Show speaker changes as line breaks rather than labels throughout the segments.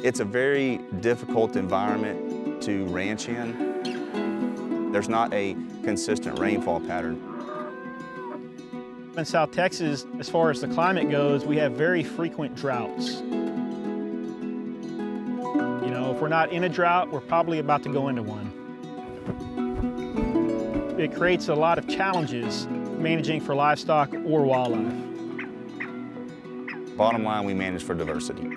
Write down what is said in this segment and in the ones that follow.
It's a very difficult environment to ranch in. There's not a consistent rainfall pattern.
In South Texas, as far as the climate goes, we have very frequent droughts. You know, if we're not in a drought, we're probably about to go into one. It creates a lot of challenges managing for livestock or wildlife.
Bottom line, we manage for diversity.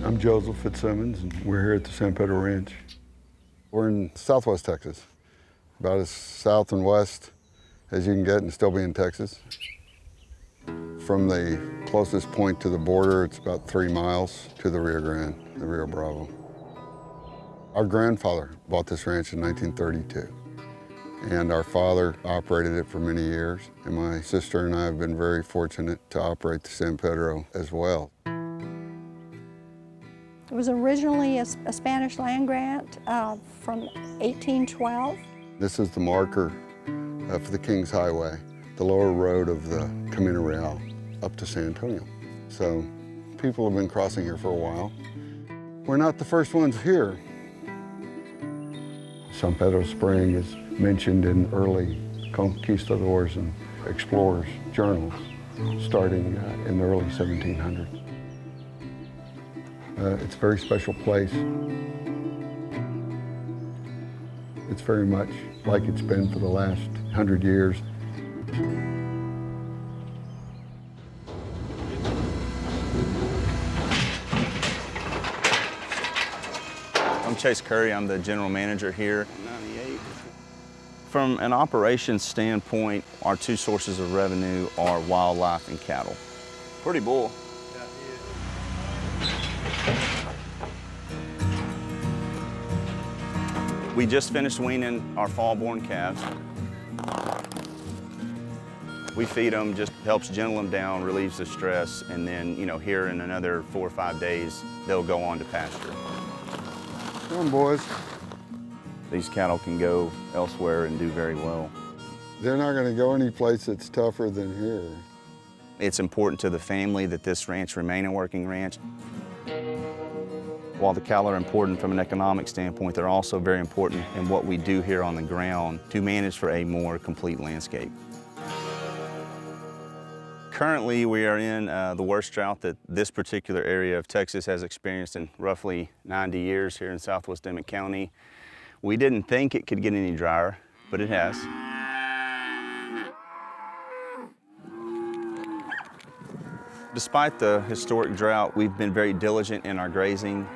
I'm Joseph Fitzsimons, and we're here at the San Pedro Ranch. We're in southwest Texas, about as south and west as you can get and still be in Texas. From the closest point to the border, it's about 3 miles to the Rio Grande, the Rio Bravo. Our grandfather bought this ranch in 1932, and our father operated it for many years, and my sister and I have been very fortunate to operate the San Pedro as well.
It was originally a Spanish land grant from 1812.
This is the marker for the King's Highway, the lower road of the Camino Real up to San Antonio. So people have been crossing here for a while. We're not the first ones here. San Pedro Spring is mentioned in early conquistadors and explorers' journals starting in the early 1700s. It's a very special place. It's very much like it's been for the last 100 years.
I'm Chase Curry, I'm the general manager here. 98. From an operations standpoint, our two sources of revenue are wildlife and cattle. Pretty bull. We just finished weaning our fall-born calves. We feed them, just helps gentle them down, relieves the stress, and then, you know, here in another 4 or 5 days, they'll go on to pasture.
Come on, boys.
These cattle can go elsewhere and do very well.
They're not going to go any place that's tougher than here.
It's important to the family that this ranch remain a working ranch. While the cattle are important from an economic standpoint, they're also very important in what we do here on the ground to manage for a more complete landscape. Currently, we are in the worst drought that this particular area of Texas has experienced in roughly 90 years here in southwest Dimmit County. We didn't think it could get any drier, but it has. Despite the historic drought, we've been very diligent in our grazing,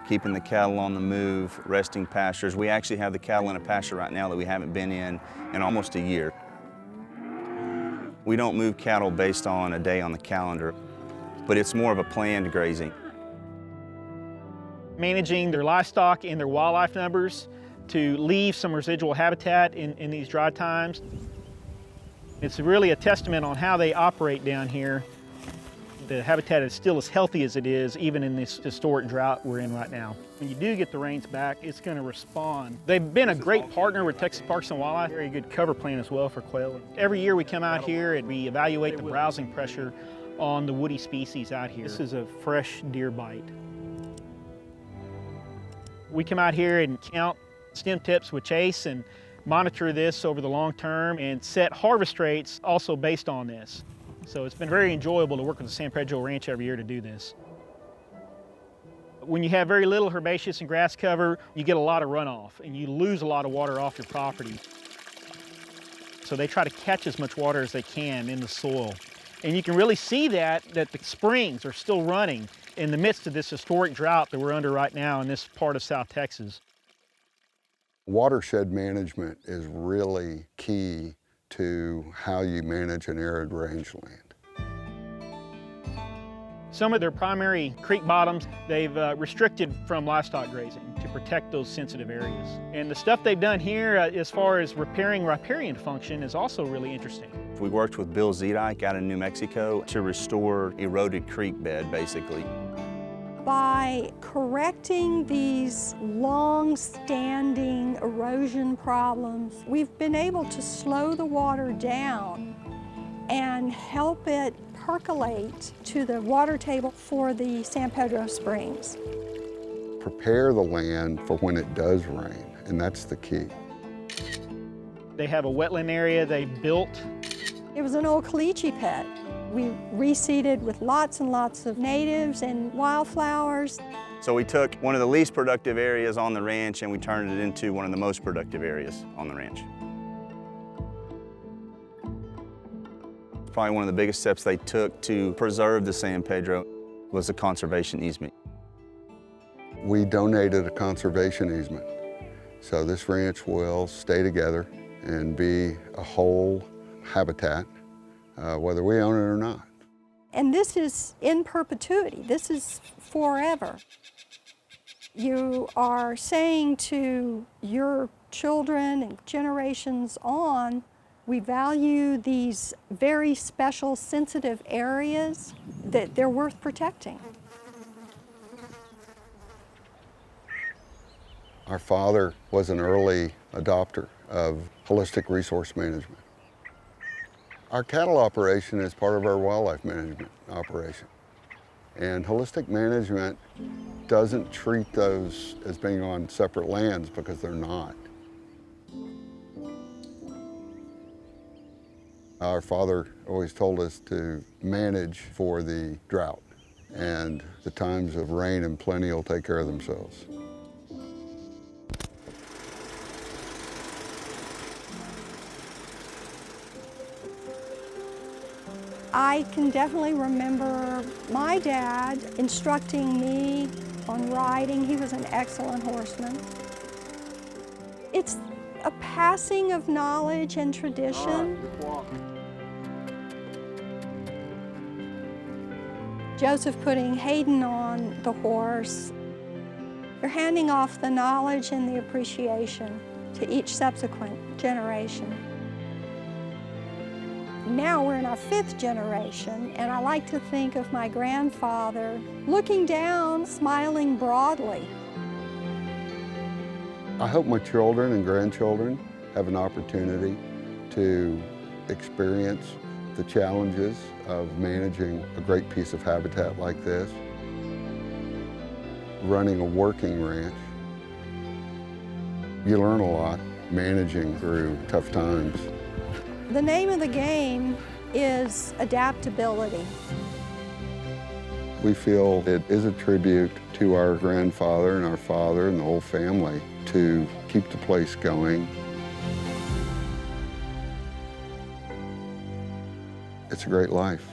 keeping the cattle on the move, resting pastures. We actually have the cattle in a pasture right now that we haven't been in almost a year. We don't move cattle based on a day on the calendar, but it's more of a planned grazing.
Managing their livestock and their wildlife numbers to leave some residual habitat in these dry times. It's really a testament on how they operate down here. The habitat is still as healthy as it is, even in this historic drought we're in right now. When you do get the rains back, it's going to respond. They've been a great partner with Texas Parks and Wildlife, very good cover plan as well for quail. Every year we come out here and we evaluate the browsing pressure on the woody species out here. This is a fresh deer bite. We come out here and count stem tips with Chase and monitor this over the long term and set harvest rates also based on this. So it's been very enjoyable to work with the San Pedro Ranch every year to do this. When you have very little herbaceous and grass cover, you get a lot of runoff and you lose a lot of water off your property. So they try to catch as much water as they can in the soil. And you can really see that the springs are still running in the midst of this historic drought that we're under right now in this part of South Texas.
Watershed management is really key to how you manage an arid rangeland.
Some of their primary creek bottoms, they've restricted from livestock grazing to protect those sensitive areas. And the stuff they've done here as far as repairing riparian function is also really interesting.
We worked with Bill Zedike out in New Mexico to restore eroded creek bed, basically.
By correcting these long-standing erosion problems, we've been able to slow the water down and help it percolate to the water table for the San Pedro Springs.
Prepare the land for when it does rain, and that's the key.
They have a wetland area they built.
It was an old caliche pit. We reseeded with lots and lots of natives and wildflowers.
So we took one of the least productive areas on the ranch and we turned it into one of the most productive areas on the ranch. Probably one of the biggest steps they took to preserve the San Pedro was the conservation easement.
We donated a conservation easement, so this ranch will stay together and be a whole habitat, whether we own it or not.
And this is in perpetuity. This is forever. You are saying to your children and generations on, we value these very special, sensitive areas that they're worth protecting.
Our father was an early adopter of holistic resource management. Our cattle operation is part of our wildlife management operation. And holistic management doesn't treat those as being on separate lands because they're not. Our father always told us to manage for the drought, and the times of rain and plenty will take care of themselves.
I can definitely remember my dad instructing me on riding. He was an excellent horseman. It's a passing of knowledge and tradition. Joseph putting Hayden on the horse. You're handing off the knowledge and the appreciation to each subsequent generation. Now we're in our 5th generation, and I like to think of my grandfather looking down, smiling broadly.
I hope my children and grandchildren have an opportunity to experience the challenges of managing a great piece of habitat like this, running a working ranch. You learn a lot managing through tough times.
The name of the game is adaptability.
We feel it is a tribute to our grandfather and our father and the whole family to keep the place going. It's a great life.